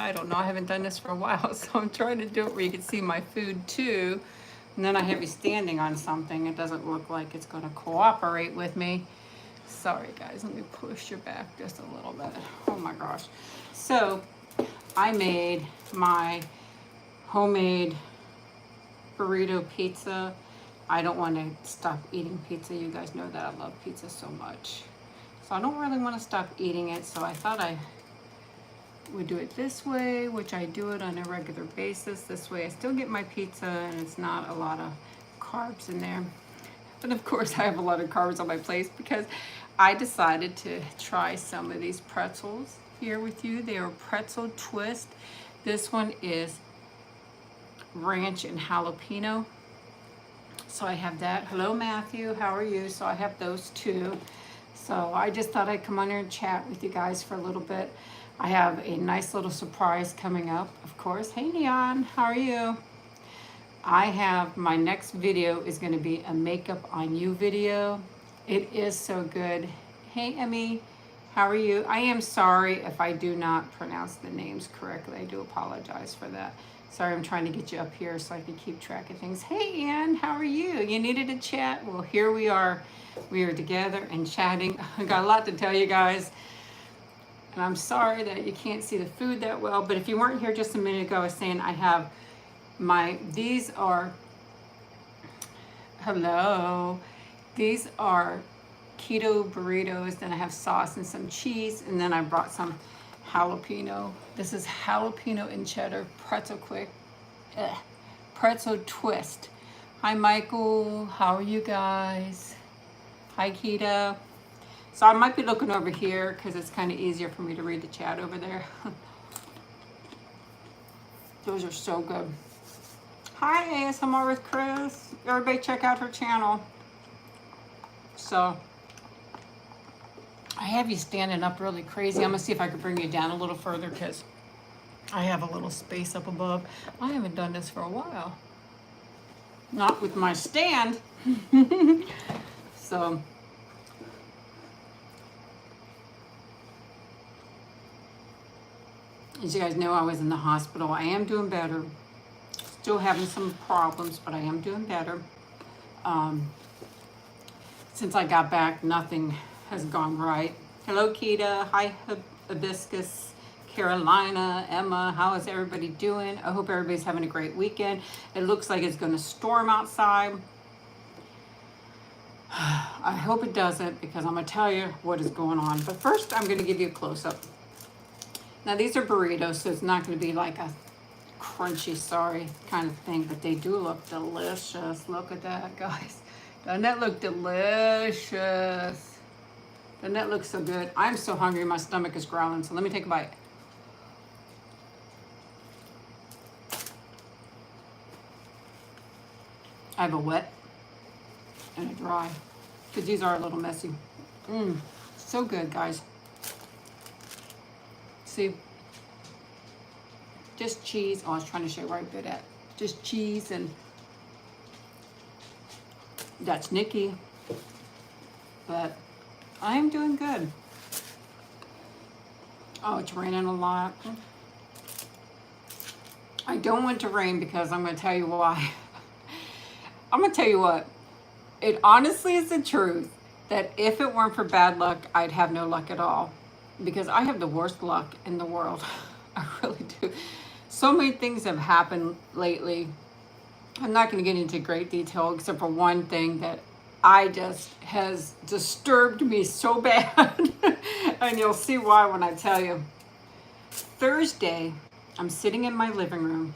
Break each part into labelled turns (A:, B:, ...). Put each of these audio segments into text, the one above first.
A: I don't know, I haven't done this for a while, so I'm trying to do it where you can see my food too. And then I have you standing on something. It doesn't look like it's gonna cooperate with me. Sorry guys, let me push your back just a little bit. Oh my gosh. So I made my homemade burrito pizza. I don't want to stop eating pizza. You guys know that I love pizza so much. So I don't really want to stop eating it. So I thought I would do it this way, which I do it on a regular basis. This way I still get my pizza and it's not a lot of carbs in there. But of course I have a lot of carbs on my plate because I decided to try some of these pretzels here with you. They are pretzel twist. This one is ranch and jalapeno. So I have that. Hello Matthew, how are you? So I have those two. So I just thought I'd come on here and chat with you guys for a little bit. I have a nice little surprise coming up, of course. Hey Neon, how are you? I have my next video is going to be a makeup on you video. It is so good. Hey Emmy, how are you? I am sorry if I do not pronounce the names correctly. I do apologize for that. Sorry, I'm trying to get you up here so I can keep track of things. Hey Ann, how are you? You needed a chat? Well, here we are. We are together and chatting. I got a lot to tell you guys. And I'm sorry that you can't see the food that well, but if you weren't here just a minute ago, I was saying I have these are, hello, these are keto burritos. Then I have sauce and some cheese, and then I brought some jalapeno. This is jalapeno and cheddar pretzel twist. Hi Michael, how are you guys? Hi Kita. So I might be looking over here because it's kind of easier for me to read the chat over there. Those are so good. Hi ASMR with Chris. Everybody check out her channel. So I have you standing up really crazy. I'm gonna see if I can bring you down a little further because I have a little space up above. I haven't done this for a while. Not with my stand. So as you guys know, I was in the hospital. I am doing better. Still having some problems, but I am doing better. Since I got back, nothing has gone right. Hello, Kita. Hi, Hibiscus. Carolina, Emma, how is everybody doing? I hope everybody's having a great weekend. It looks like it's going to storm outside. I hope it doesn't because I'm going to tell you what is going on. But first, I'm going to give you a close-up. Now, these are burritos, so it's not going to be like a crunchy, sorry kind of thing, but they do look delicious. Look at that, guys. Doesn't that look delicious? Doesn't that look so good? I'm so hungry, my stomach is growling, so let me take a bite. I have a wet and a dry, because these are a little messy. So good, guys. See, just cheese. Oh, I was trying to show you where I bit at. Just cheese, and that's Nikki. But I'm doing good. Oh, it's raining a lot. I don't want to rain because I'm going to tell you why. I'm going to tell you what. It honestly is the truth that if it weren't for bad luck, I'd have no luck at all. Because I have the worst luck in the world. I really do. So many things have happened lately. I'm not going to get into great detail except for one thing that has disturbed me so bad. And you'll see why when I tell you. Thursday, I'm sitting in my living room.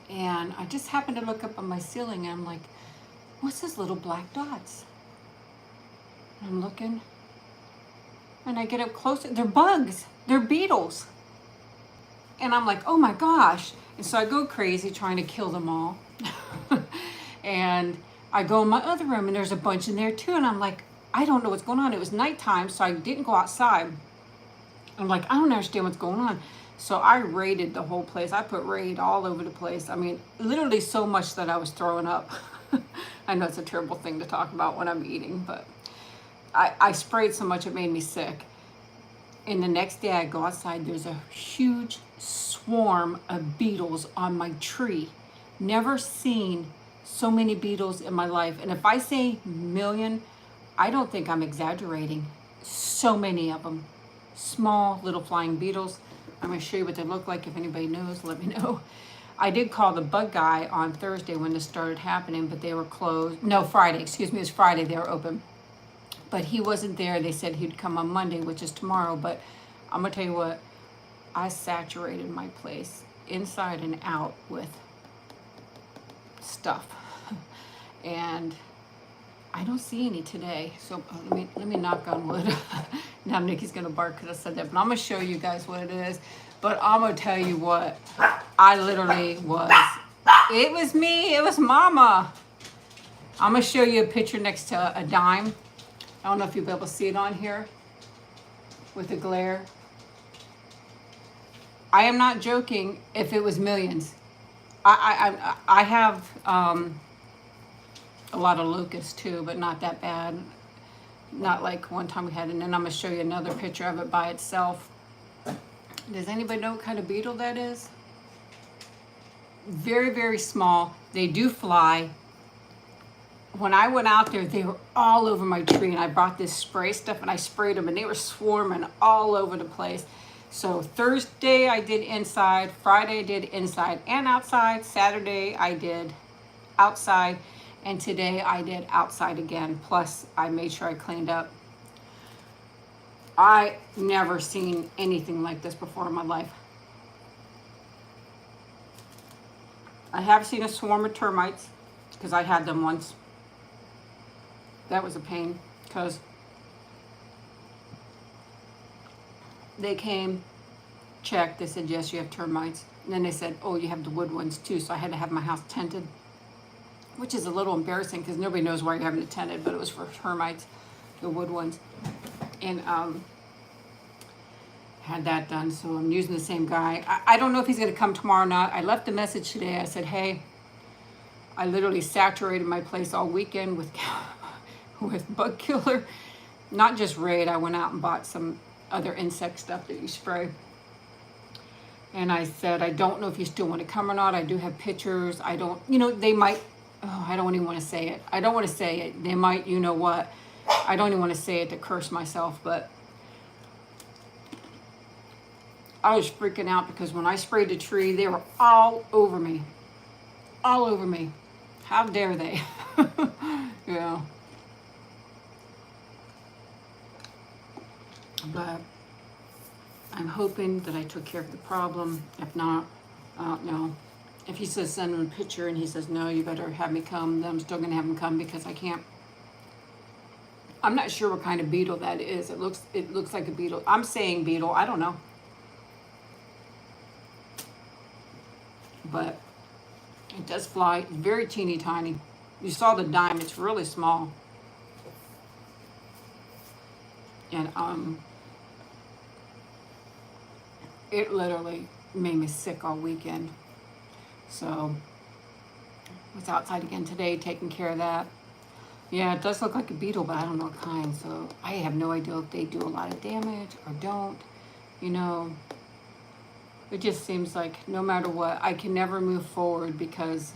A: And I just happened to look up on my ceiling and I'm like, what's this little black dots? And I'm looking. And I get up closer. They're bugs. They're beetles. And I'm like, oh my gosh. And so I go crazy trying to kill them all. And I go in my other room and there's a bunch in there too. And I'm like, I don't know what's going on. It was nighttime, so I didn't go outside. I'm like, I don't understand what's going on. So I raided the whole place. I put raid all over the place. I mean, literally so much that I was throwing up. I know it's a terrible thing to talk about when I'm eating, but I sprayed so much it made me sick. And the next day I go outside, there's a huge swarm of beetles on my tree. Never seen so many beetles in my life. And if I say million, I don't think I'm exaggerating. So many of them. Small little flying beetles. I'm going to show you what they look like. If anybody knows, let me know. I did call the bug guy on Thursday when this started happening, but they were closed. No, Friday, excuse me, it was Friday they were open. But he wasn't there. They said he'd come on Monday, which is tomorrow. But I'm going to tell you what, I saturated my place inside and out with stuff. And I don't see any today. So let me knock on wood. Now Nikki's going to bark because I said that. But I'm going to show you guys what it is. But I'm going to tell you what, I literally was. It was me. It was Mama. I'm going to show you a picture next to a dime. I don't know if you'll be able to see it on here with the glare. I am not joking if it was millions. I have a lot of locusts too, but not that bad. Not like one time we had, and then I'm going to show you another picture of it by itself. Does anybody know what kind of beetle that is? Very, very small. They do fly. When I went out there, they were all over my tree, and I brought this spray stuff and I sprayed them, and they were swarming all over the place. So Thursday I did inside, Friday I did inside and outside, Saturday I did outside, and today I did outside again. Plus I made sure I cleaned up. I never seen anything like this before in my life. I have seen a swarm of termites because I had them once. That was a pain because they came, checked, they said, yes, you have termites. And then they said, oh, you have the wood ones too. So I had to have my house tented, which is a little embarrassing because nobody knows why you're having it tented, but it was for termites, the wood ones. And had that done, so I'm using the same guy. I don't know if he's going to come tomorrow or not. I left a message today. I said, hey, I literally saturated my place all weekend with bug killer. Not just Raid. I went out and bought some other insect stuff that you spray. And I said, I don't know if you still want to come or not. I do have pictures. I don't, they might, I don't even want to say it. I don't want to say it. They might, you know what. I don't even want to say it to curse myself, but I was freaking out because when I sprayed the tree, they were all over me. All over me. How dare they? Yeah. But I'm hoping that I took care of the problem. If not, I don't know. If he says send him a picture and he says, no, you better have me come, then I'm still going to have him come because I can't. I'm not sure what kind of beetle that is. It looks like a beetle. I'm saying beetle. I don't know. But it does fly. It's very teeny tiny. You saw the dime. It's really small. And it literally made me sick all weekend. So I was outside again today taking care of that. Yeah, it does look like a beetle, but I don't know what kind. So I have no idea if they do a lot of damage or don't. It just seems like no matter what, I can never move forward because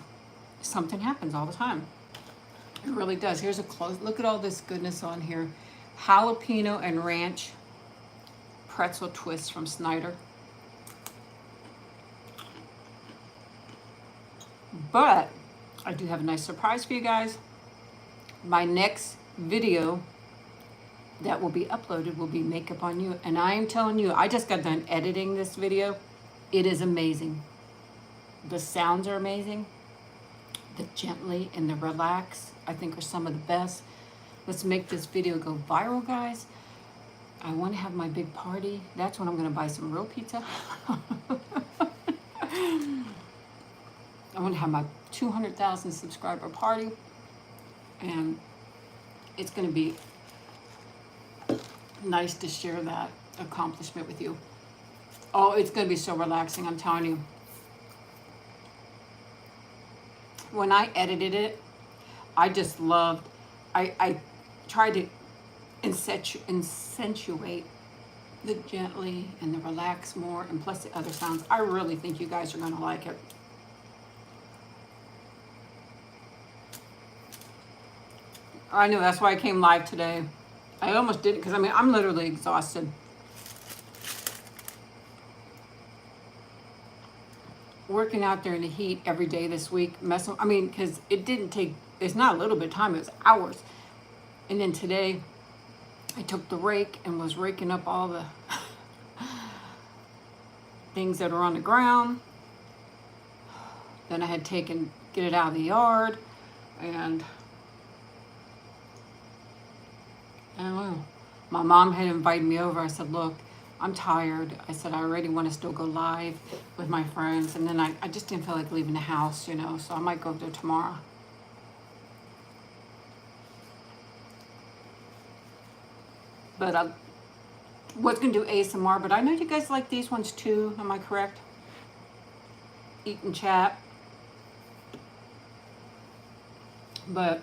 A: something happens all the time. It really does. Here's a close look at all this goodness on here. Jalapeno and ranch pretzel twists from Snyder. But I do have a nice surprise for you guys. My next video that will be uploaded will be makeup on you. And I am telling you, I just got done editing this video. It is amazing. The sounds are amazing. The gently and the relax, I think, are some of the best. Let's make this video go viral, guys. I want to have my big party. That's when I'm going to buy some real pizza. I want to have my 200,000 subscriber party. And it's going to be nice to share that accomplishment with you. Oh, it's going to be so relaxing, I'm telling you. When I edited it, I just loved, I tried to accentuate the gently and the relax more, and plus the other sounds. I really think you guys are going to like it. I know, that's why I came live today. I almost did it because I mean, I'm literally exhausted. Working out there in the heat every day this week, I mean, because it didn't take, it's not a little bit of time, it was hours. And then today, I took the rake and was raking up all the things that are on the ground. Then I had taken, get it out of the yard, and I don't know. My mom had invited me over. I said, look, I'm tired. I said, I already want to still go live with my friends. And then I just didn't feel like leaving the house, you know, so I might go there tomorrow. But I was going to do ASMR, but I know you guys like these ones too. Am I correct? Eat and chat. But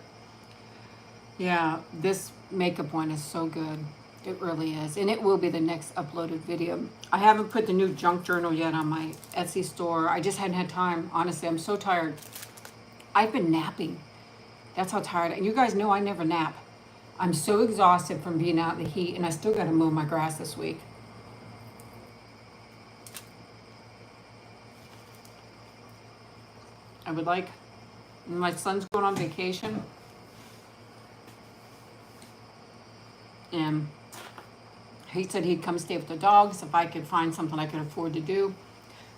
A: yeah, this makeup one is so good. It really is. And it will be the next uploaded video. I haven't put the new junk journal yet on my Etsy store. I just hadn't had time. Honestly, I'm so tired. I've been napping. That's how tired. And you guys know I never nap. I'm so exhausted from being out in the heat, and I still got to mow my grass this week. I would like, my son's going on vacation, and he said he'd come stay with the dogs if I could find something I could afford to do.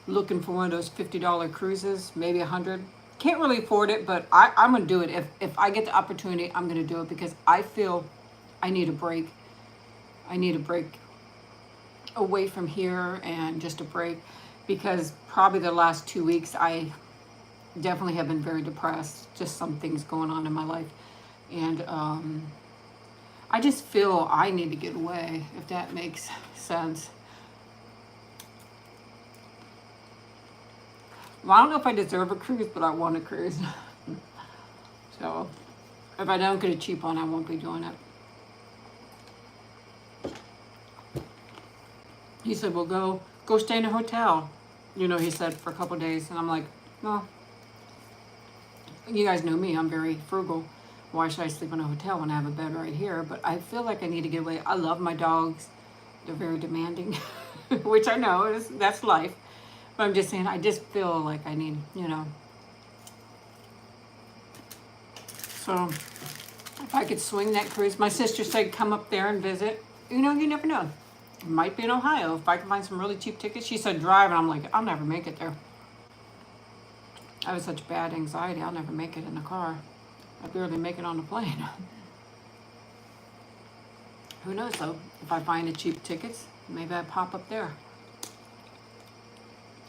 A: Looking for one of those $50 cruises, maybe 100. Can't really afford it, but I'm gonna do it. If I get the opportunity, I'm gonna do it because I feel I need a break. I need a break away from here, and just a break, because probably the last 2 weeks I definitely have been very depressed. Just some things going on in my life, and I just feel I need to get away, if that makes sense. Well, I don't know if I deserve a cruise, but I want a cruise. So if I don't get a cheap one, I won't be doing it. He said, well, go stay in a hotel. You know, he said, for a couple of days. And I'm like, well, you guys know me. I'm very frugal. Why should I sleep in a hotel when I have a bed right here? But I feel like I need to get away. I love my dogs. They're very demanding, which I know that's life. But I'm just saying, I just feel like I need, you know. So if I could swing that cruise, my sister said come up there and visit. You know, you never know. It might be in Ohio. If I can find some really cheap tickets. She said drive, and I'm like, I'll never make it there. I have such bad anxiety. I'll never make it in a car. I barely make it on a plane. Who knows though? If I find the cheap tickets, maybe I pop up there.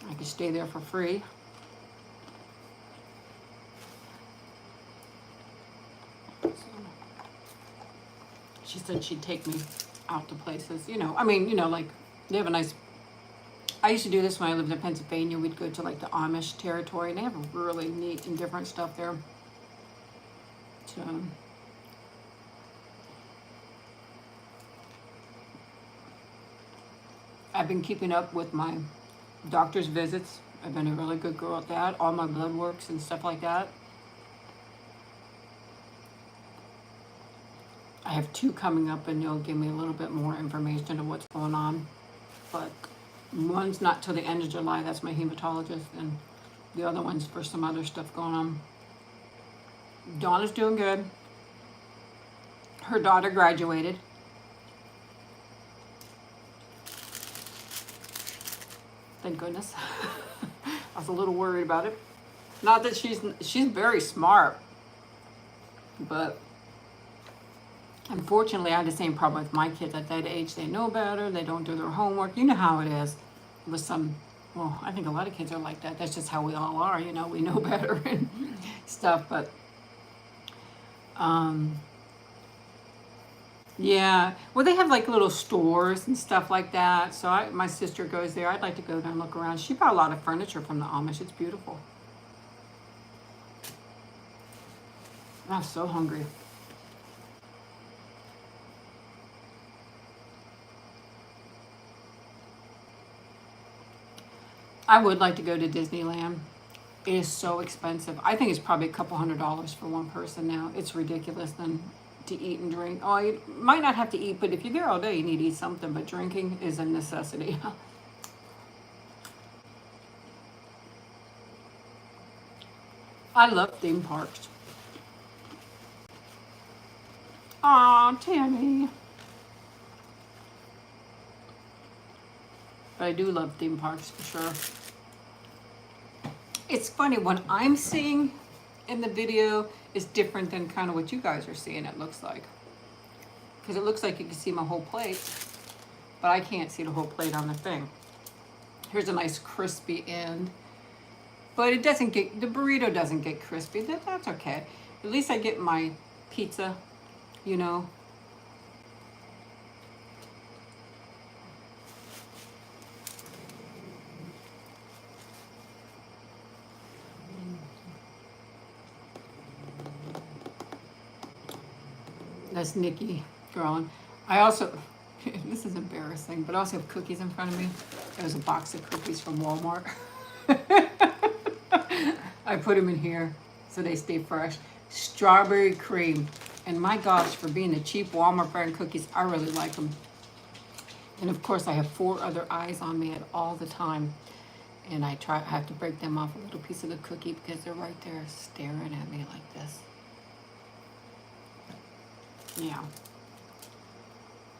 A: I could stay there for free. So, she said she'd take me out to places, you know. I mean, you know, like they have a nice, I used to do this when I lived in Pennsylvania. We'd go to like the Amish territory, and they have really neat and different stuff there. So I've been keeping up with my doctor's visits. I've been a really good girl at that. All my blood works and stuff like that. I have 2 coming up, and they'll give me a little bit more information of what's going on. But one's not till the end of July. That's my hematologist, and the other one's for some other stuff going on. Donna's doing good. Her daughter graduated. Thank goodness. I was a little worried about it. Not that she's very smart, but unfortunately I had the same problem with my kids. At that age, they know better. They don't do their homework. You know how it is with some, well, I think a lot of kids are like that. That's just how we all are, you know. We know better and stuff, but yeah, well, they have like little stores and stuff like that. So my sister goes there. I'd like to go there and look around. She bought a lot of furniture from the Amish. It's beautiful. I'm so hungry. I would like to go to Disneyland. It is so expensive. I think it's probably a couple $100s for one person now. It's ridiculous then to eat and drink. Oh, you might not have to eat, but if you're there all day, you need to eat something. But drinking is a necessity. I love theme parks. Aw, Tammy. But I do love theme parks for sure. It's funny, when I'm seeing in the video is different than kind of what you guys are seeing, it looks like. Because it looks like you can see my whole plate, but I can't see the whole plate on the thing. Here's a nice crispy end. But it doesn't get, the burrito doesn't get crispy. That's okay. At least I get my pizza, you know. That's Nikki growing. I also, this is embarrassing, but I also have cookies in front of me. There's a box of cookies from Walmart. I put them in here so they stay fresh. Strawberry cream. And my gosh, for being the cheap Walmart brand cookies, I really like them. And of course, I have 4 other eyes on me at all the time. And I have to break them off a little piece of the cookie because they're right there staring at me like this. Yeah.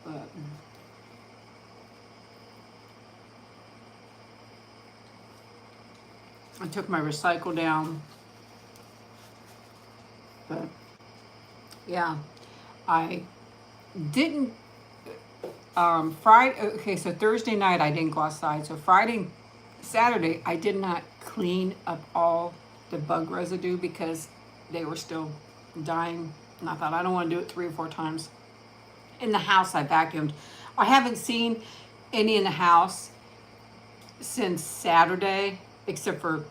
A: But I took my recycle down. But yeah, I didn't Friday, okay, so Thursday night I didn't go outside. So Saturday I did not clean up all the bug residue because they were still dying. And I thought I don't want to do it 3 or 4 times. In the house I vacuumed. I haven't seen any in the house since Saturday, except for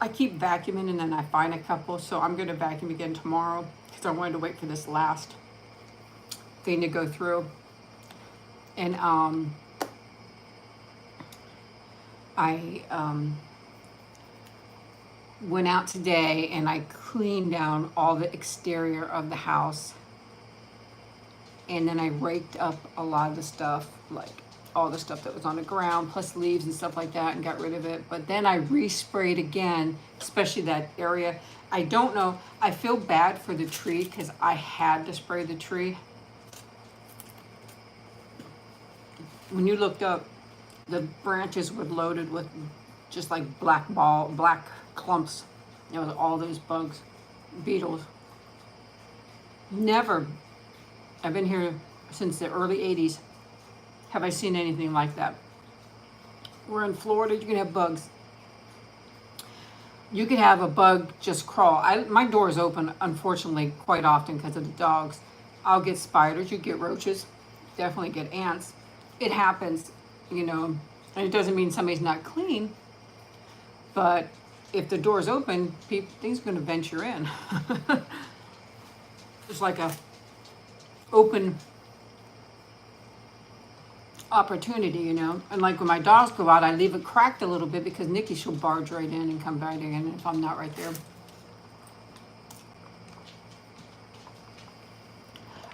A: I keep vacuuming and then I find a couple. So I'm going to vacuum again tomorrow because I wanted to wait for this last thing to go through. And I went out today and I cleaned down all the exterior of the house. And then I raked up a lot of the stuff, like all the stuff that was on the ground, plus leaves and stuff like that, and got rid of it. But then I resprayed again, especially that area. I don't know, I feel bad for the tree because I had to spray the tree. When you looked up, the branches were loaded with just like black clumps. You know, all those bugs, beetles. Never, I've been here since the early 80s, have I seen anything like that. We're in Florida, you can have bugs. You can have a bug just crawl. My door is open, unfortunately, quite often because of the dogs. I'll get spiders, you get roaches, definitely get ants. It happens, you know, and it doesn't mean somebody's not clean, but if the door's open, things are going to venture in. It's like a open opportunity, you know. And like when my dogs go out, I leave it cracked a little bit because Nikki, she'll barge right in and come right in if I'm not right there.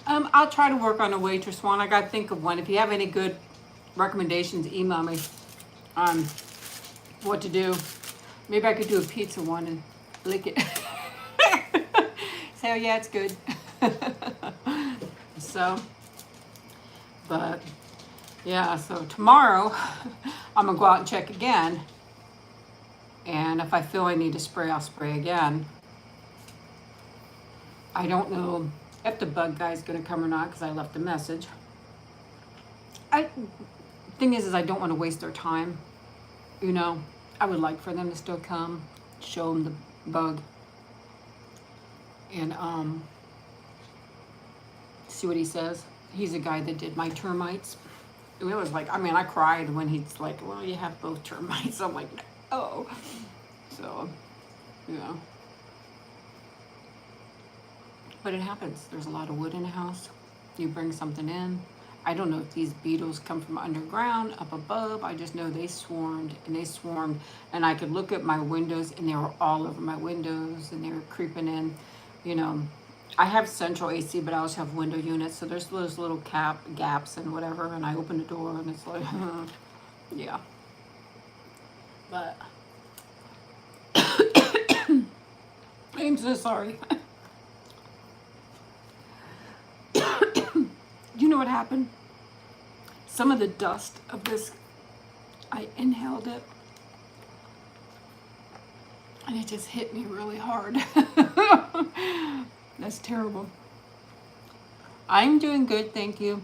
A: I'll try to work on a waitress one. I got to think of one. If you have any good recommendations, email me on what to do. Maybe I could do a pizza one and lick it. Say, oh yeah, it's good. So, but yeah, so tomorrow I'm gonna go out and check again. And if I feel I need to spray, I'll spray again. I don't know if the bug guy's gonna come or not because I left a message. Thing is I don't want to waste their time. You know, I would like for them to still come, show them the bug, and see what he says. He's a guy that did my termites. It was like, I mean, I cried when he's like, well, you have both termites. I'm like, no. So, yeah. But it happens. There's a lot of wood in the house. You bring something in. I don't know if these beetles come from underground, up above. I just know they swarmed and they swarmed. And I could look at my windows and they were all over my windows and they were creeping in. You know, I have central AC, but I also have window units. So there's those little gaps and whatever. And I open the door and it's like, yeah. But I'm so sorry. You know what happened? Some of the dust of this, I inhaled it and it just hit me really hard. That's terrible. I'm doing good, thank you.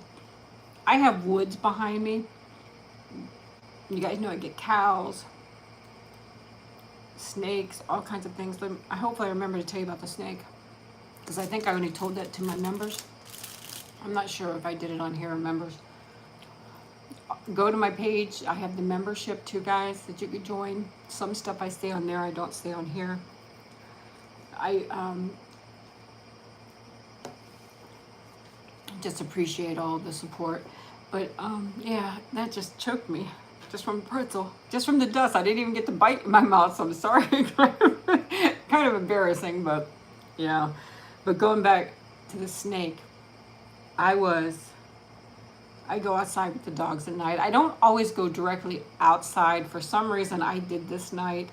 A: I have woods behind me. You guys know I get cows, snakes, all kinds of things. I hope I remember to tell you about the snake, because I think I only told that to my members. I'm not sure if I did it on here or members. Go to my page. I have the membership too, guys, that you could join. Some stuff I stay on there, I don't stay on here. I just appreciate all the support. But yeah, that just choked me. Just from pretzel. Just from the dust. I didn't even get the bite in my mouth, so I'm sorry. Kind of embarrassing, but yeah. But going back to the snake, I go outside with the dogs at night. I don't always go directly outside. For some reason, I did this night.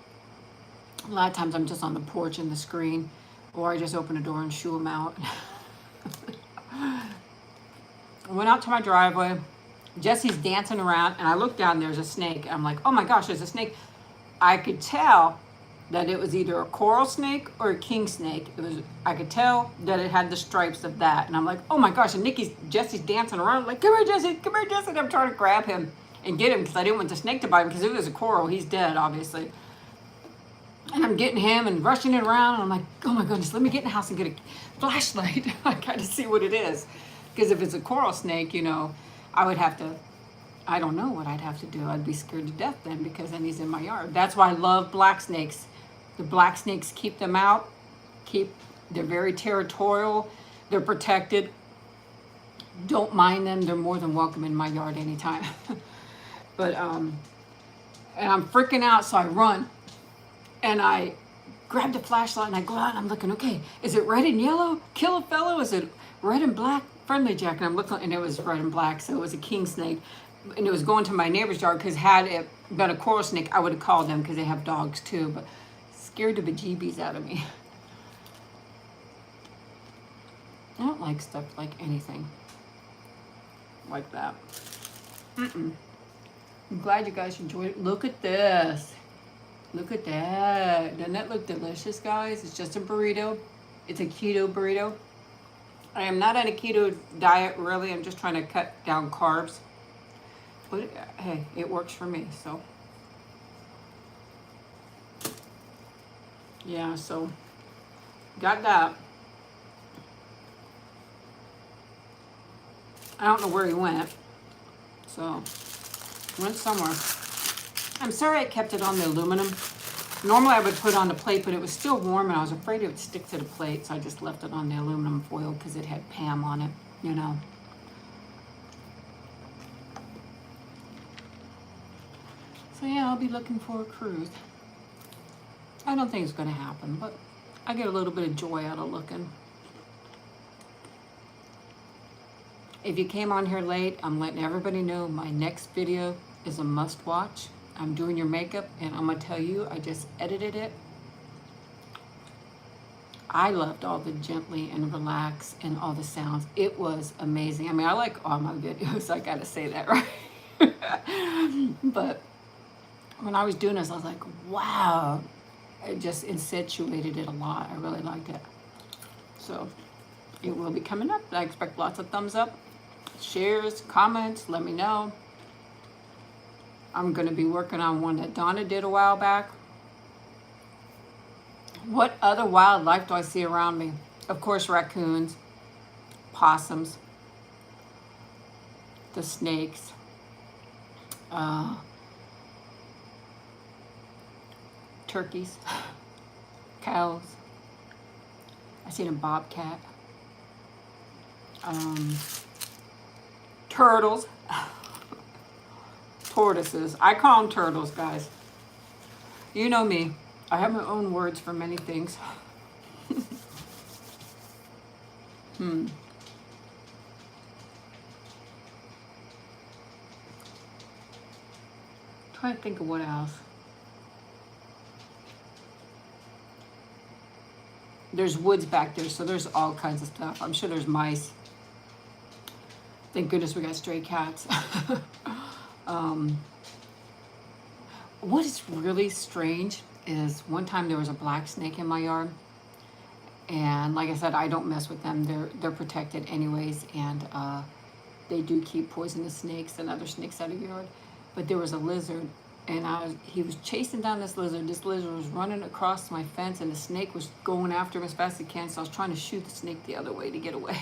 A: A lot of times I'm just on the porch in the screen, or I just open the door and shoo them out. I went out to my driveway. Jesse's dancing around, and I look down, there's a snake. I'm like, oh my gosh, there's a snake. I could tell that it was either a coral snake or a king snake. I could tell that it had the stripes of that. And I'm like, oh my gosh, and Jesse's dancing around, like, come here, Jesse, come here, Jesse. And I'm trying to grab him and get him, because I didn't want the snake to bite him, because if it was a coral, he's dead, obviously. And I'm getting him and rushing it around, and I'm like, oh my goodness, let me get in the house and get a flashlight. I gotta see what it is. Because if it's a coral snake, you know, I would have to, I don't know what I'd have to do. I'd be scared to death then, because then he's in my yard. That's why I love black snakes. The black snakes, keep them out. They're very territorial. They're protected. Don't mind them. They're more than welcome in my yard anytime. But, and I'm freaking out, so I run. And I grab the flashlight and I go out and I'm looking, okay, is it red and yellow? Kill a fellow? Is it red and black? Friendly jack. And I'm looking, and it was red and black, so it was a king snake. And it was going to my neighbor's yard, because had it been a coral snake, I would have called them, because they have dogs too. But scared the bejeebies out of me. I don't like stuff like anything like that. I'm glad you guys enjoyed it. Look at this. Look at that. Doesn't that look delicious, guys? It's just a burrito. It's a keto burrito. I am not on a keto diet, really. I'm just trying to cut down carbs. But hey, it works for me, so. Yeah, so got that. I don't know where he went. So, went somewhere. I'm sorry I kept it on the aluminum. Normally I would put it on the plate, but it was still warm and I was afraid it would stick to the plate, so I just left it on the aluminum foil because it had Pam on it, you know. So yeah, I'll be looking for a cruise. I don't think it's going to happen, but I get a little bit of joy out of looking. If you came on here late, I'm letting everybody know my next video is a must watch. I'm doing your makeup, and I'm going to tell you, I just edited it. I loved all the gently and relax and all the sounds. It was amazing. I mean, I like all my videos, I got to say that, right? But when I was doing this, I was like, wow. It just accentuated it a lot. I really liked it. So it will be coming up. I expect lots of thumbs up, shares, comments. Let me know. I'm going to be working on one that Donna did a while back. What other wildlife do I see around me? Of course, raccoons, possums, the snakes, turkeys, cows. I seen a bobcat, turtles, tortoises. I call them turtles, guys. You know me. I have my own words for many things. Trying to think of what else. There's woods back there, so there's all kinds of stuff. I'm sure there's mice. Thank goodness we got stray cats. What is really strange is one time there was a black snake in my yard. And like I said, I don't mess with them. They're protected anyways. And they do keep poisonous snakes and other snakes out of your yard. But there was a lizard, and he was chasing down this lizard. This lizard was running across my fence, and the snake was going after him as fast as he can. So I was trying to shoot the snake the other way to get away.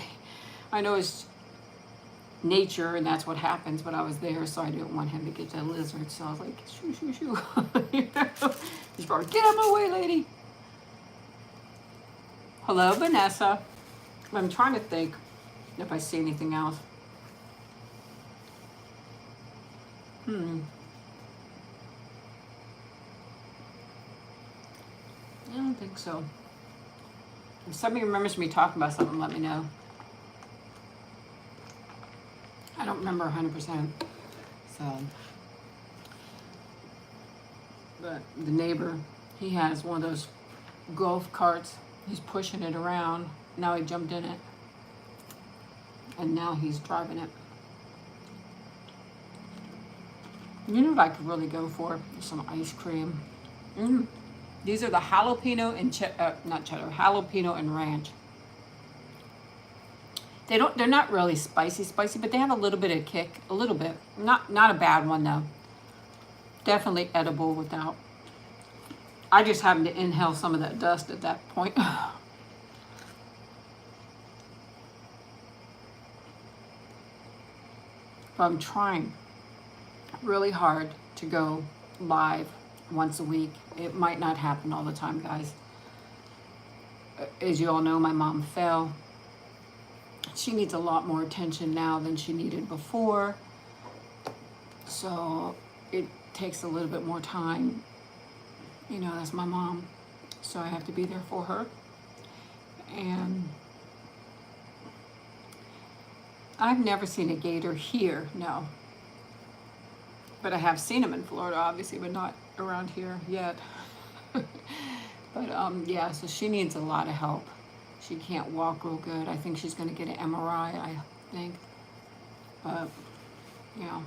A: I know it's nature, and that's what happens, but I was there, so I didn't want him to get that lizard. So I was like, shoo, shoo, shoo. You know? He's probably, get out of my way, lady. Hello, Vanessa. I'm trying to think if I see anything else. I don't think so. If somebody remembers me talking about something, let me know. I don't remember 100%. So, but the neighbor, he has one of those golf carts. He's pushing it around. Now he jumped in it. And now he's driving it. You know what I could really go for? Some ice cream. These are the jalapeno and not cheddar, jalapeno and ranch. They're not really spicy, but they have a little bit of kick, a little bit. Not a bad one though. Definitely edible without. I just happened to inhale some of that dust at that point. But I'm trying really hard to go live once a week. It might not happen all the time, guys. As you all know, my mom fell. She needs a lot more attention now than she needed before. So it takes a little bit more time. You know, that's my mom. So I have to be there for her. And I've never seen a gator here, no. But I have seen them in Florida, obviously, but not around here yet. But yeah, so she needs a lot of help. She can't walk real good. I think she's going to get an MRI, I think. But, yeah.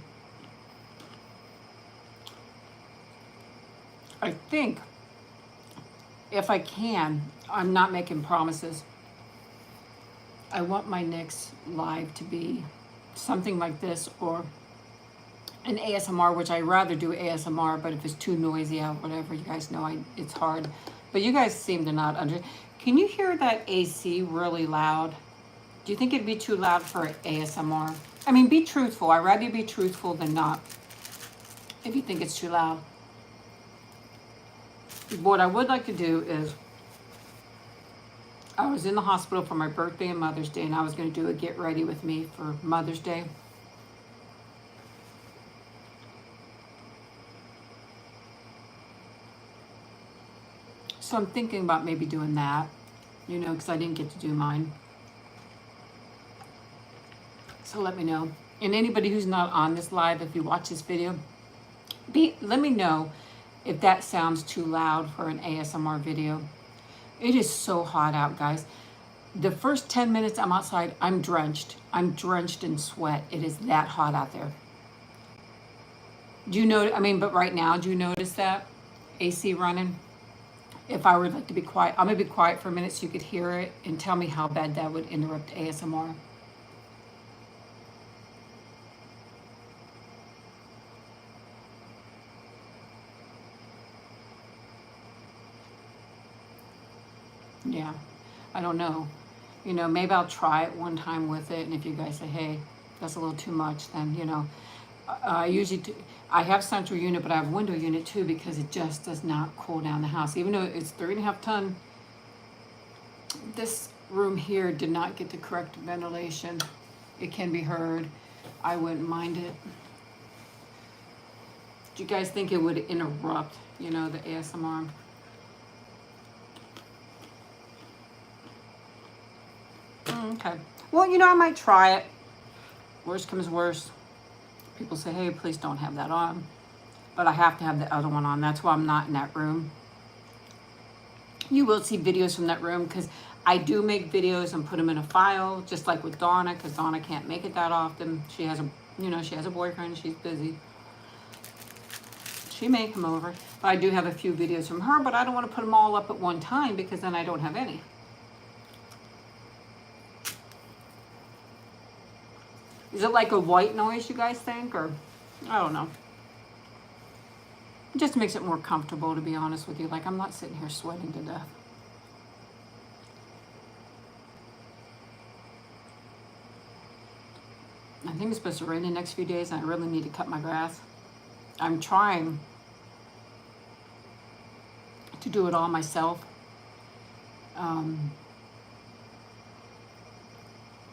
A: I think, if I can, I'm not making promises. I want my next live to be something like this, or an ASMR, which I rather do ASMR, but if it's too noisy out, whatever, you guys know it's hard. But you guys seem to not Can you hear that AC really loud? Do you think it'd be too loud for ASMR? I mean, be truthful. I'd rather you be truthful than not. If you think it's too loud. What I would like to do is, I was in the hospital for my birthday and Mother's Day, and I was going to do a get ready with me for Mother's Day. So I'm thinking about maybe doing that, you know, because I didn't get to do mine. So let me know. And anybody who's not on this live, if you watch this video, let me know if that sounds too loud for an ASMR video. It is so hot out, guys. The first 10 minutes I'm outside, I'm drenched. I'm drenched in sweat. It is that hot out there. Do you know, I mean, but right now, do you notice that? AC running? If I were like to be quiet, I'm gonna be quiet for a minute so you could hear it and tell me how bad that would interrupt ASMR. Yeah, I don't know. You know, maybe I'll try it one time with it, and if you guys say, hey, that's a little too much, then, you know, I usually do. I have central unit, but I have window unit too, because it just does not cool down the house. Even though it's 3.5 ton, this room here did not get the correct ventilation. It can be heard. I wouldn't mind it. Do you guys think it would interrupt, you know, the ASMR? Okay. Well, you know, I might try it. Worst comes worst. People say, hey, please don't have that on. But I have to have the other one on. That's why I'm not in that room. You will see videos from that room because I do make videos and put them in a file, just like with Donna, because Donna can't make it that often. She has a, you know, she has a boyfriend. She's busy. She may come over. But I do have a few videos from her, but I don't want to put them all up at one time because then I don't have any. Is it like a white noise, you guys think? Or, I don't know. It just makes it more comfortable, to be honest with you. Like, I'm not sitting here sweating to death. I think it's supposed to rain the next few days, and I really need to cut my grass. I'm trying to do it all myself.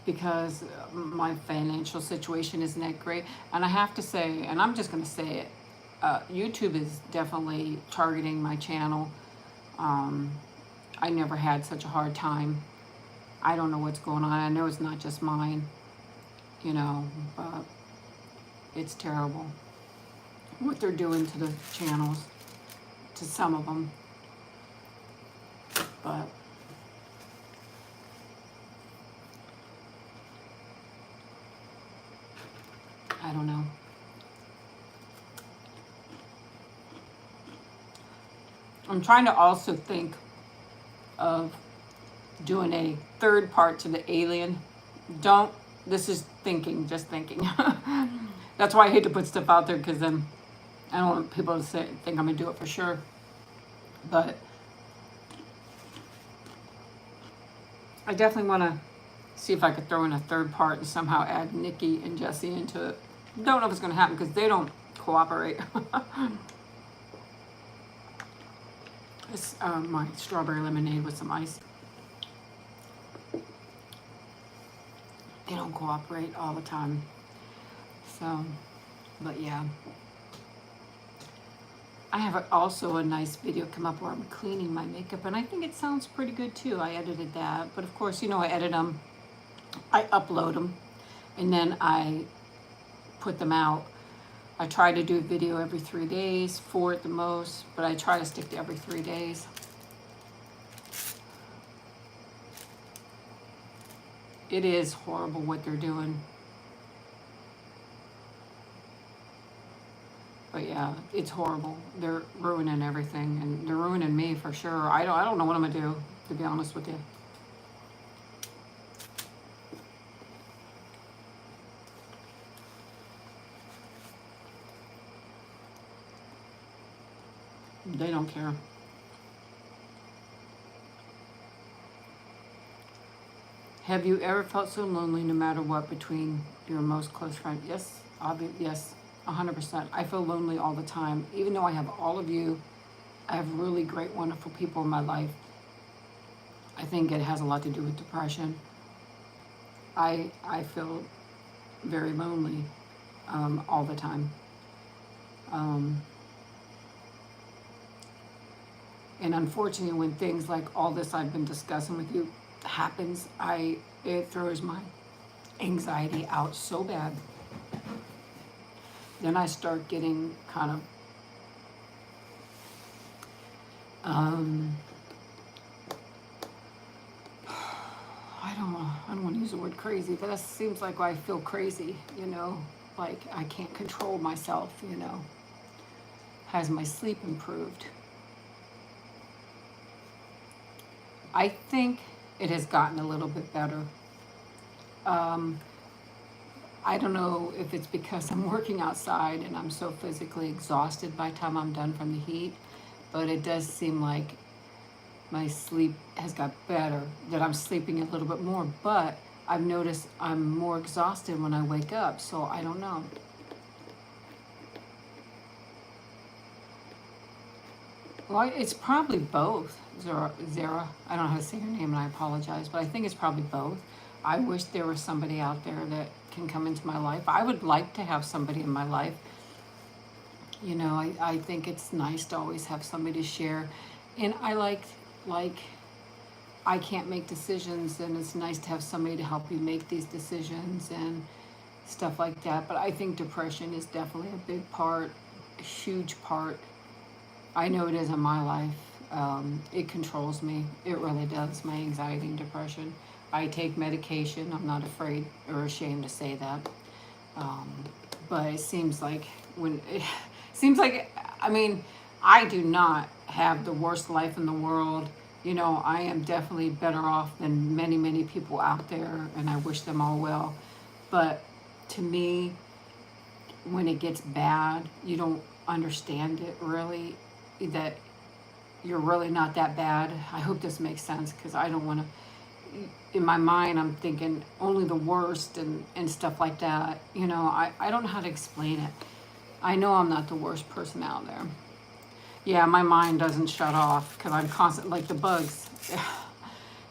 A: Because my financial situation isn't that great. And I have to say, and I'm just going to say it, YouTube is definitely targeting my channel. I never had such a hard time. I don't know what's going on. I know it's not just mine, you know, but it's terrible what they're doing to the channels, to some of them. But I don't know. I'm trying to also think of doing a third part to the alien. This is thinking, just thinking. That's why I hate to put stuff out there, because then I don't want people to think I'm going to do it for sure. But I definitely want to see if I could throw in a third part and somehow add Nikki and Jesse into it. Don't know if it's going to happen because they don't cooperate. It's my strawberry lemonade with some ice. They don't cooperate all the time. So, but yeah. I have also a nice video come up where I'm cleaning my makeup, and I think it sounds pretty good too. I edited that, but of course, you know, I edit them, I upload them, and then I put them out. I try to do a video every 3 days, 4 at the most, but I try to stick to every 3 days. It is horrible what they're doing. But yeah, it's horrible. They're ruining everything, and they're ruining me for sure. I don't know what I'm gonna do, to be honest with you. They don't care. Have you ever felt so lonely no matter what between your most close friend? Yes, yes, 100%. I feel lonely all the time. Even though I have all of you, I have really great, wonderful people in my life. I think it has a lot to do with depression. I feel very lonely all the time. And unfortunately, when things like all this I've been discussing with you happens, it throws my anxiety out so bad. Then I start getting kind of I don't want to use the word crazy, but that seems like I feel crazy, you know, like I can't control myself, you know. Has my sleep improved? I think it has gotten a little bit better. I don't know if it's because I'm working outside and I'm so physically exhausted by the time I'm done from the heat, but it does seem like my sleep has got better, that I'm sleeping a little bit more, but I've noticed I'm more exhausted when I wake up, so I don't know. Well, it's probably both, Zara. I don't know how to say her name and I apologize, but I think it's probably both. I wish there was somebody out there that can come into my life. I would like to have somebody in my life. You know, I think it's nice to always have somebody to share. And I like, I can't make decisions, and it's nice to have somebody to help you make these decisions and stuff like that. But I think depression is definitely a big part, a huge part. I know it is in my life. It controls me. It really does, my anxiety and depression. I take medication. I'm not afraid or ashamed to say that. But it seems like I mean, I do not have the worst life in the world. You know, I am definitely better off than many, many people out there, and I wish them all well. But to me, when it gets bad, you don't understand it really, that you're really not that bad. I hope this makes sense, because I don't want to, in my mind, I'm thinking only the worst and stuff like that. You know, I don't know how to explain it. I know I'm not the worst person out there. Yeah, my mind doesn't shut off, because I'm constant, like the bugs.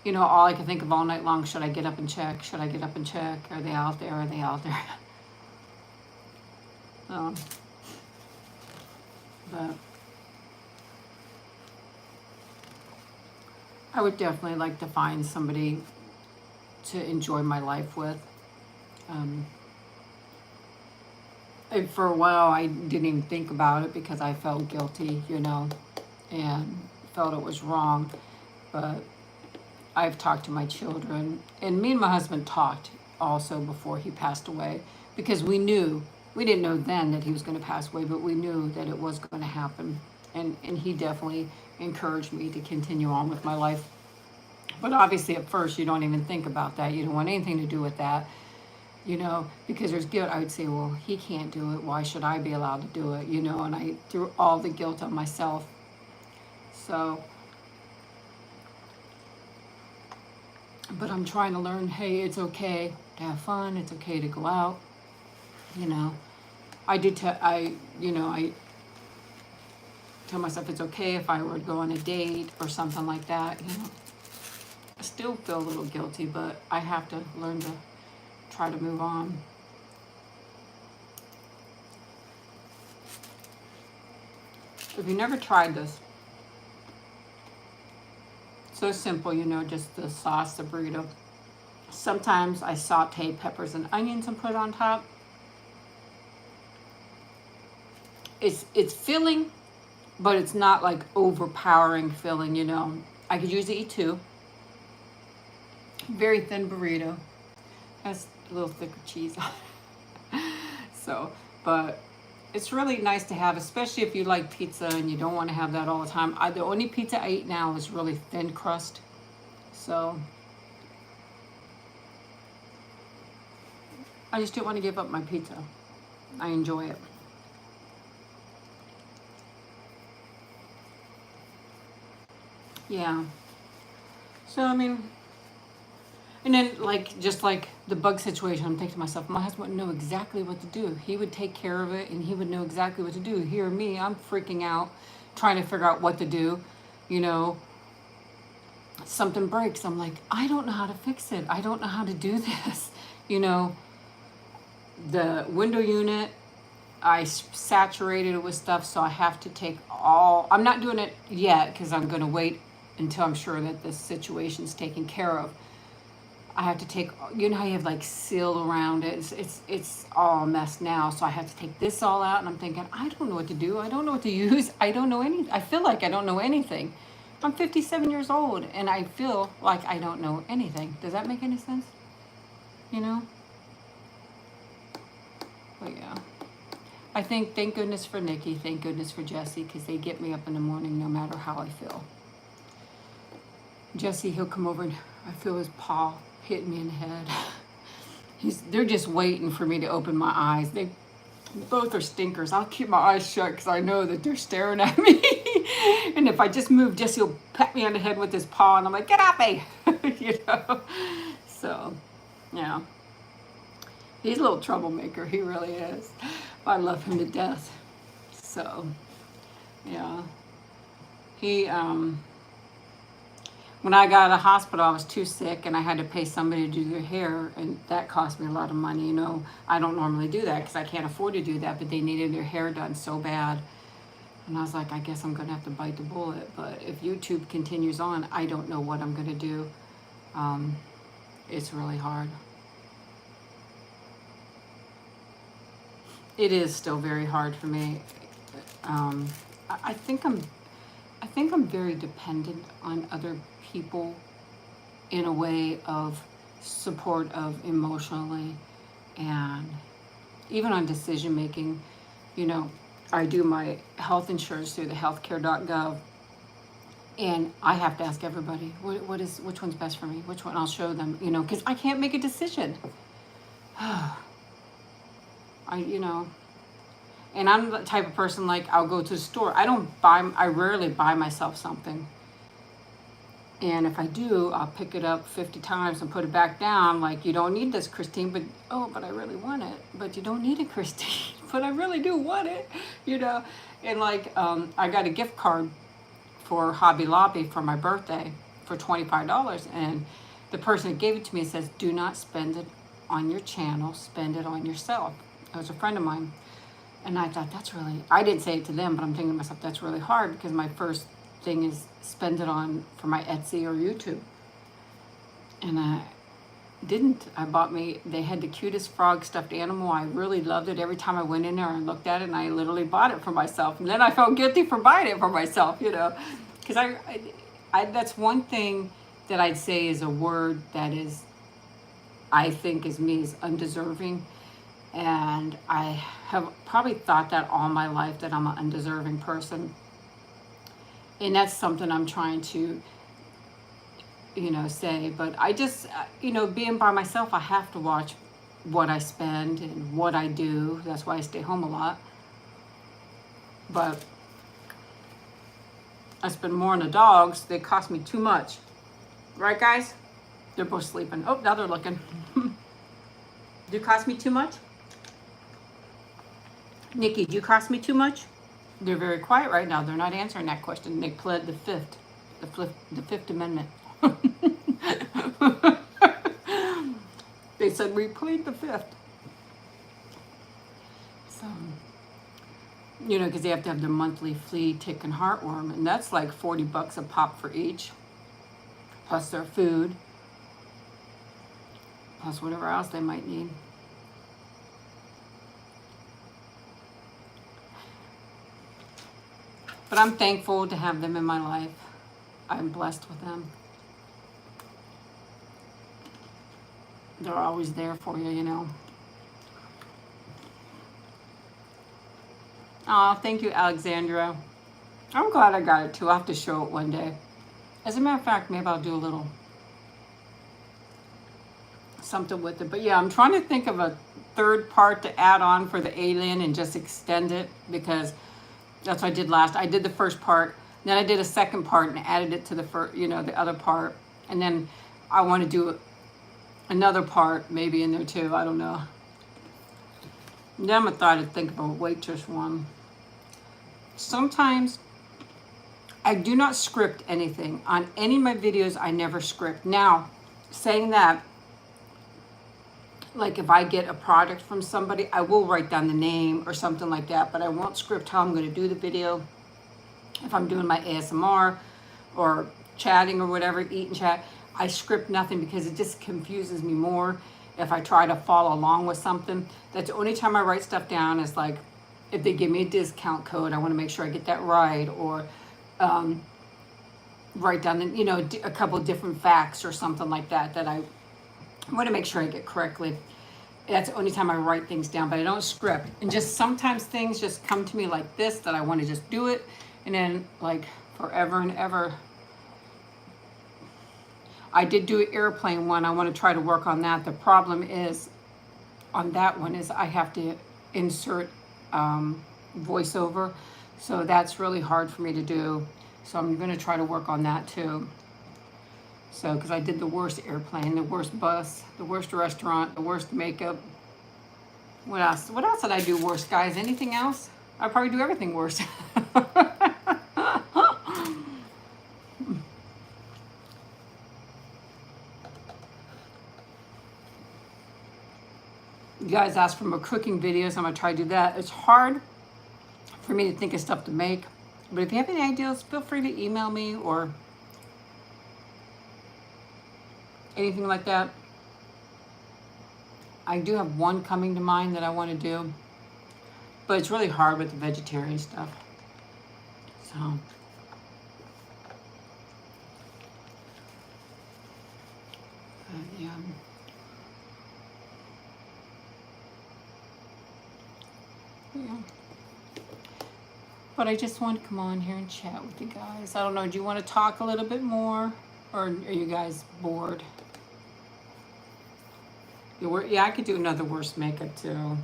A: You know, all I can think of all night long, should I get up and check? Should I get up and check? Are they out there? Are they out there? But I would definitely like to find somebody to enjoy my life with. And for a while, I didn't even think about it because I felt guilty, you know, and felt it was wrong. But I've talked to my children, and me and my husband talked also before he passed away, because we didn't know then that he was going to pass away, but we knew that it was going to happen. And he definitely encouraged me to continue on with my life. But obviously at first you don't even think about that. You don't want anything to do with that, you know, because there's guilt. I would say, well, he can't do it. Why should I be allowed to do it? You know, and I threw all the guilt on myself. So, but I'm trying to learn, hey, it's okay to have fun. It's okay to go out. You know, I tell myself it's okay if I were to go on a date or something like that, you know. I still feel a little guilty, but I have to learn to try to move on. If you never tried this, so simple, you know, just the sauce, the burrito. Sometimes I saute peppers and onions and put it on top. It's filling, but it's not like overpowering filling, you know. I could usually eat two. Very thin burrito. Has a little thicker cheese on it. So, but it's really nice to have, especially if you like pizza and you don't want to have that all the time. The only pizza I eat now is really thin crust. So, I just didn't want to give up my pizza. I enjoy it. Yeah. So, I mean, and then just like the bug situation, I'm thinking to myself, my husband would know exactly what to do. He would take care of it, and he would know exactly what to do. Here, me, I'm freaking out, trying to figure out what to do. You know, something breaks. I'm like, I don't know how to fix it. I don't know how to do this. You know, the window unit, I saturated it with stuff, so I have to take I'm not doing it yet because I'm going to wait until I'm sure that this situation's taken care of. I have to take, you know how you have like seal around it? It's all a mess now, so I have to take this all out, and I'm thinking, I don't know what to do. I don't know what to use. I don't know anything. I feel like I don't know anything. I'm 57 years old, and I feel like I don't know anything. Does that make any sense? You know? But yeah. I think, thank goodness for Nikki, thank goodness for Jesse, because they get me up in the morning no matter how I feel. Jesse, he'll come over and I feel his paw hitting me in the head. They're just waiting for me to open my eyes. They both are stinkers. I'll keep my eyes shut because I know that they're staring at me. And if I just move, Jesse will pat me on the head with his paw, and I'm like, get off me. You know? So, yeah. He's a little troublemaker. He really is. I love him to death. So, yeah. When I got out of the hospital, I was too sick and I had to pay somebody to do their hair, and that cost me a lot of money. You know, I don't normally do that because I can't afford to do that, but they needed their hair done so bad. And I was like, I guess I'm going to have to bite the bullet. But if YouTube continues on, I don't know what I'm going to do. It's really hard. It is still very hard for me. I think I'm very dependent on other people in a way of support of emotionally, and even on decision making. You know, I do my health insurance through the healthcare.gov, and I have to ask everybody, which one's best for me? Which one? I'll show them, you know, because I can't make a decision. You know, and I'm the type of person, like, I'll go to the store. I rarely buy myself something. And if I do, I'll pick it up 50 times and put it back down. Like, you don't need this, Christine, but I really want it. But you don't need it, Christine, but I really do want it, you know. And like, I got a gift card for Hobby Lobby for my birthday for $25. And the person that gave it to me says, do not spend it on your channel, spend it on yourself. It was a friend of mine. And I thought, I didn't say it to them, but I'm thinking to myself, that's really hard, because my first thing is spend it on for my Etsy or YouTube. And I didn't. They had the cutest frog stuffed animal. I really loved it. Every time I went in there and looked at it, and I literally bought it for myself. And then I felt guilty for buying it for myself, you know, because I that's one thing that I'd say is a word that is, I think is undeserving. And I have probably thought that all my life, that I'm an undeserving person. And that's something I'm trying to, you know, say. But I just, you know, being by myself, I have to watch what I spend and what I do. That's why I stay home a lot. But I spend more on the dogs. They cost me too much. Right, guys? They're both sleeping. Oh, now they're looking. Do it cost me too much? Nikki, do you cost me too much? They're very quiet right now. They're not answering that question. They pled the Fifth Amendment. They said we plead the Fifth. So, you know, because they have to have their monthly flea, tick, and heartworm, and that's like $40 a pop for each, plus their food, plus whatever else they might need. But I'm thankful to have them in my life. I'm blessed with them. They're always there for you, you know. Oh, thank you, Alexandra. I'm glad I got it too. I'll have to show it one day. As a matter of fact, maybe I'll do a little something with it. But yeah, I'm trying to think of a third part to add on for the alien and just extend it, because that's what I did last. I did the first part, then I did a second part and added it to the first, you know, the other part. And then I want to do another part maybe in there too. I don't know. Then I'm gonna think of a waitress one. Sometimes I do not script anything. On any of my videos, I never script. Now, saying that, like if I get a product from somebody, I will write down the name or something like that, but I won't script how I'm going to do the video. If I'm doing my ASMR or chatting or whatever, eat and chat, I script nothing, because it just confuses me more if I try to follow along with something. That's the only time I write stuff down, is like if they give me a discount code, I want to make sure I get that right, or write down, you know, a couple of different facts or something like that that I want to make sure I get correctly. That's the only time I write things down, but I don't script. And just sometimes things just come to me like this, that I want to just do it, and then like forever and ever. I did do an airplane one. I want to try to work on that. The problem is on that one is I have to insert voiceover, so that's really hard for me to do. So I'm going to try to work on that too. So, because I did the worst airplane, the worst bus, the worst restaurant, the worst makeup. What else? What else did I do worse, guys? Anything else? I probably do everything worse. You guys asked for more cooking videos. I'm gonna try to do that. It's hard for me to think of stuff to make. But if you have any ideas, feel free to email me or anything like that. I do have one coming to mind that I want to do, but it's really hard with the vegetarian stuff. So, yeah. Yeah. But I just want to come on here and chat with you guys. I don't know, do you want to talk a little bit more? Or are you guys bored? Yeah, I could do another worst makeup too.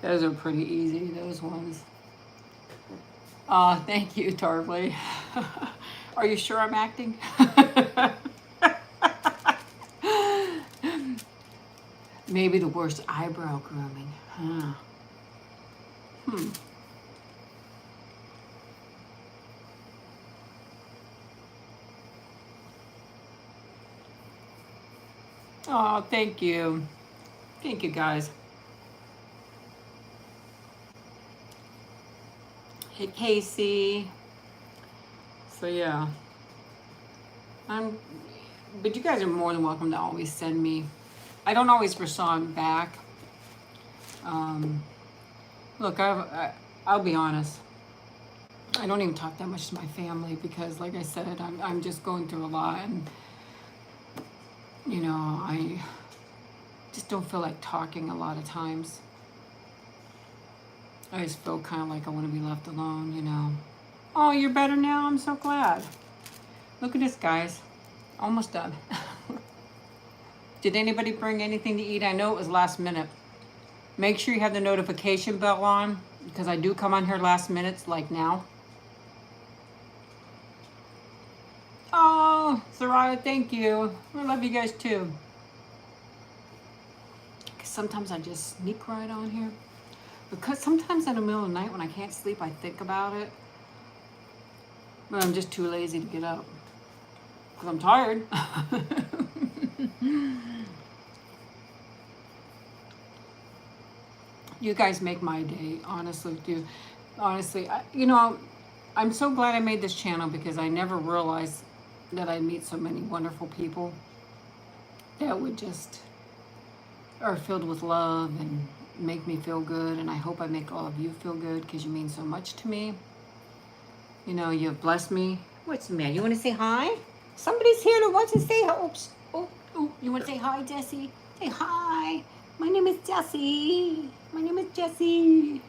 A: Those are pretty easy, those ones. Thank you, Tarvley. Are you sure I'm acting? Maybe the worst eyebrow grooming. Huh. Oh, thank you. Thank you, guys. Hey, Casey. So, yeah. But you guys are more than welcome to always send me. I don't always respond back. Look, I'll be honest. I don't even talk that much to my family because, like I said, I'm just going through a lot. And, you know, I just don't feel like talking a lot of times. I just feel kind of like I want to be left alone, you know. Oh, you're better now? I'm so glad. Look at this, guys. Almost done. Did anybody bring anything to eat? I know it was last minute. Make sure you have the notification bell on because I do come on here last minute, like now. Oh, Soraya, thank you. I love you guys too. Because sometimes I just sneak right on here. Because sometimes in the middle of the night when I can't sleep, I think about it. But I'm just too lazy to get up. Because I'm tired. You guys make my day, honestly, do. Honestly, you know, I'm so glad I made this channel because I never realized that I'd meet so many wonderful people that would just are filled with love and make me feel good. And I hope I make all of you feel good because you mean so much to me. You know, you have blessed me. What's the matter? You want to say hi? Somebody's here that wants to say hi. Oops. Oh, you want to say hi, Jessie? Say hi. My name is Jessie. My name is Jessie.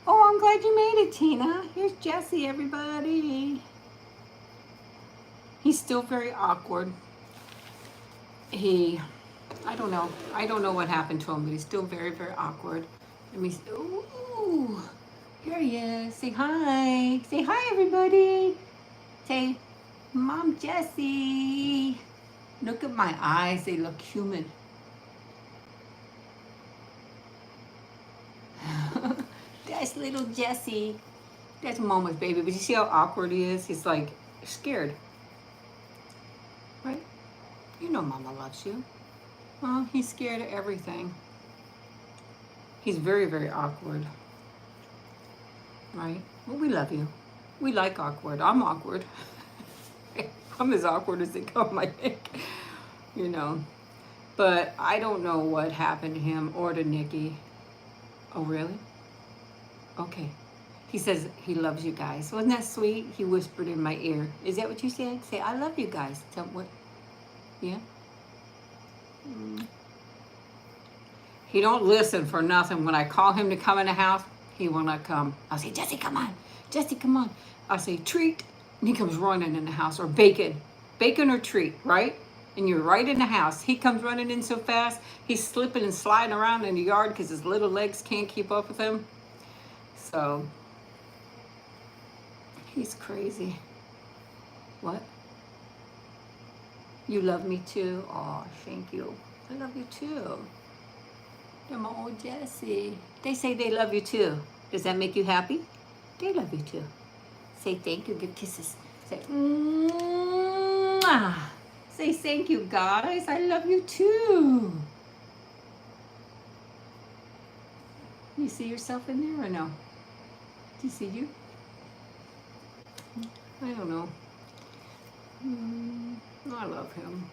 A: Oh, I'm glad you made it, Tina. Here's Jessie, everybody. He's still very awkward. I don't know what happened to him, but he's still very, very awkward. Let me see. Ooh, here he is. Say hi. Say hi, everybody. Say, Mom Jessie. Look at my eyes. They look human. That's little Jessie. That's Mama's baby. But you see how awkward he is? He's like scared. Right? You know Mama loves you. Oh, he's scared of everything. He's very, very awkward. Right? Well, we love you. We like awkward. I'm awkward. I'm as awkward as they come, I think. You know. But I don't know what happened to him or to Nikki. Oh, really? Okay. He says he loves you guys. Wasn't that sweet? He whispered in my ear. Is that what you said? Say, I love you guys. Tell me what? Yeah? He don't listen for nothing. When I call him to come in the house, he will not come. I'll say, Jesse, come on. Jesse, come on. I'll say, treat. And he comes running in the house. Or bacon. Bacon or treat, right? And you're right in the house. He comes running in so fast, he's slipping and sliding around in the yard because his little legs can't keep up with him. So, he's crazy. What? You love me too? Oh, thank you. I love you too. You're my old Jessie. They say they love you too. Does that make you happy? They love you too. Say thank you. Give kisses. Say, mwah. Say thank you, guys. I love you too. You see yourself in there or no? Do you see you? I don't know. I love him.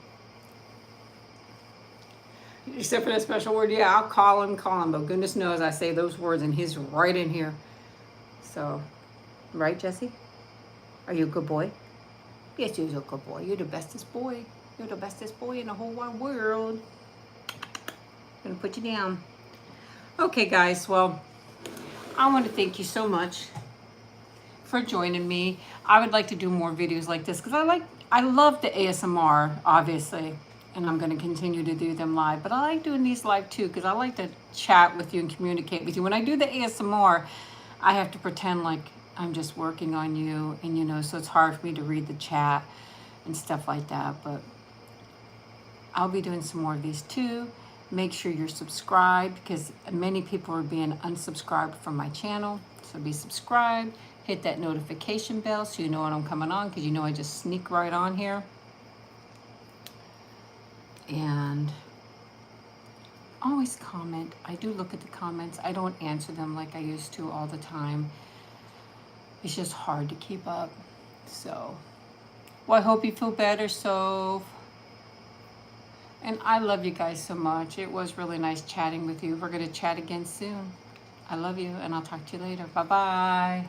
A: Except for that special word, yeah, I'll call him. But goodness knows I say those words and he's right in here. So, right, Jesse? Are you a good boy? Yes, you're a good boy. You're the bestest boy. You're the bestest boy in the whole wide world. I'm gonna put you down. Okay, guys, well, I want to thank you so much for joining me. I would like to do more videos like this because I love the ASMR, obviously, and I'm going to continue to do them live, but I like doing these live too because I like to chat with you and communicate with you. When I do the ASMR, I have to pretend like I'm just working on you, and you know, so it's hard for me to read the chat and stuff like that, but I'll be doing some more of these too. Make sure you're subscribed because many people are being unsubscribed from my channel, so be subscribed. Hit that notification bell so you know when I'm coming on, because you know I just sneak right on here. And always comment. I do look at the comments. I don't answer them like I used to all the time. It's just hard to keep up. So, well, I hope you feel better, so. And I love you guys so much. It was really nice chatting with you. We're going to chat again soon. I love you, and I'll talk to you later. Bye-bye.